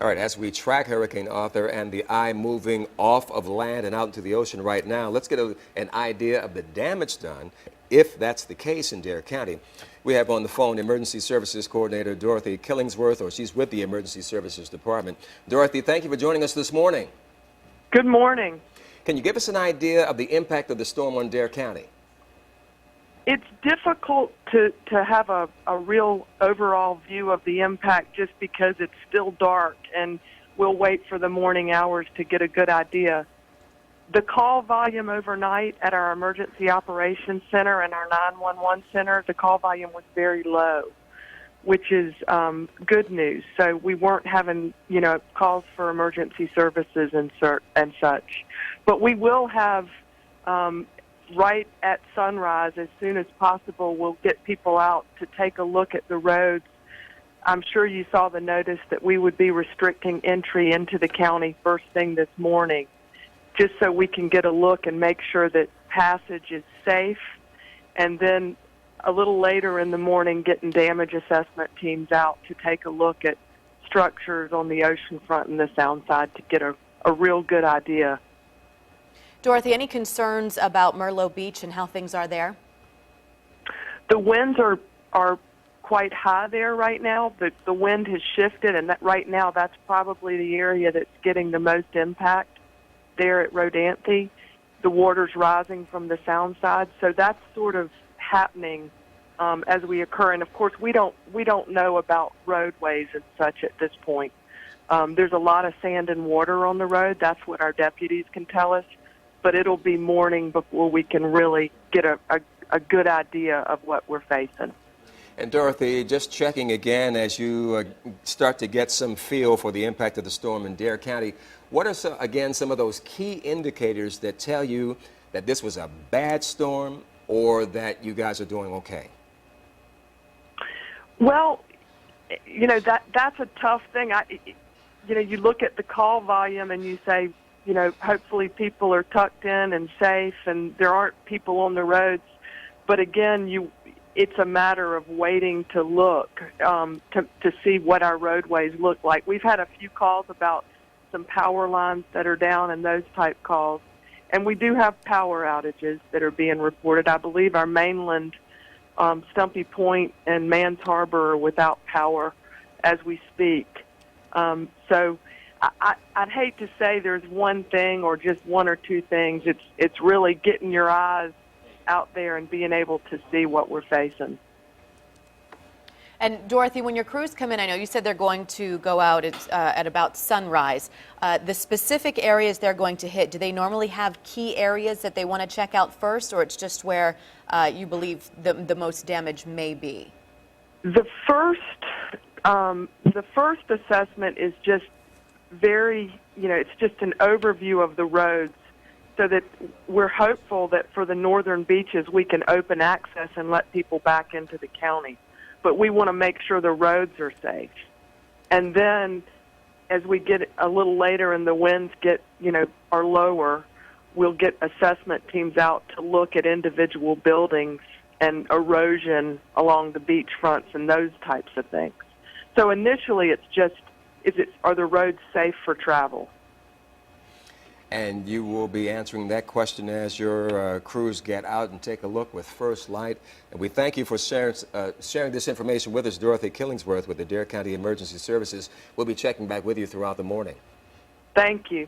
All right, as we track Hurricane Arthur and the eye moving off of land and out into the ocean right now, let's get an idea of the damage done, if that's the case in Dare County. We have on the phone Emergency Services Coordinator Dorothy Killingsworth, or she's with the Emergency Services Department. Dorothy, thank you for joining us this morning. Good morning. Can you give us an idea of the impact of the storm on Dare County? It's difficult to have a real overall view of the impact just because it's still dark and we'll wait for the morning hours to get a good idea. The call volume overnight at our Emergency Operations Center and our 911 center, the call volume was very low, which is good news. So we weren't having, calls for emergency services and such. But we will have right at sunrise, as soon as possible, we'll get people out to take a look at the roads. I'm sure you saw the notice that we would be restricting entry into the county first thing this morning, just so we can get a look and make sure that passage is safe. And then a little later in the morning, getting damage assessment teams out to take a look at structures on the ocean front and the sound side to get a real good idea. Dorothy, any concerns about Merlot Beach and how things are there? The winds are quite high there right now. The wind has shifted, and right now that's probably the area that's getting the most impact there at Rodanthe. The water's rising from the sound side, so that's sort of happening as we occur. And of course, we don't know about roadways and such at this point. There's a lot of sand and water on the road. That's what our deputies can tell us. But it'll be morning before we can really get a good idea of what we're facing. And Dorothy, just checking again as you start to get some feel for the impact of the storm in Dare County, what are, some of those key indicators that tell you that this was a bad storm or that you guys are doing okay? Well, that's a tough thing. You look at the call volume and you say, hopefully people are tucked in and safe and there aren't people on the roads. But again, it's a matter of waiting to look to see what our roadways look like. We've had a few calls about some power lines that are down and those type calls. And we do have power outages that are being reported. I believe our mainland, Stumpy Point and Mans Harbor are without power as we speak. So I'd hate to say there's one thing or just one or two things. It's really getting your eyes out there and being able to see what we're facing. And Dorothy, when your crews come in, I know you said they're going to go out at about sunrise. The specific areas they're going to hit, do they normally have key areas that they want to check out first, or it's just where you believe the most damage may be? The first assessment is just it's just an overview of the roads, so that we're hopeful that for the northern beaches we can open access and let people back into the county. But we want to make sure the roads are safe. And then as we get a little later and the winds are lower, we'll get assessment teams out to look at individual buildings and erosion along the beach fronts and those types of things. So initially it's just, are the roads safe for travel? And you will be answering that question as your crews get out and take a look with First Light. And we thank you for sharing this information with us, Dorothy Killingsworth with the Dare County Emergency Services. We'll be checking back with you throughout the morning. Thank you.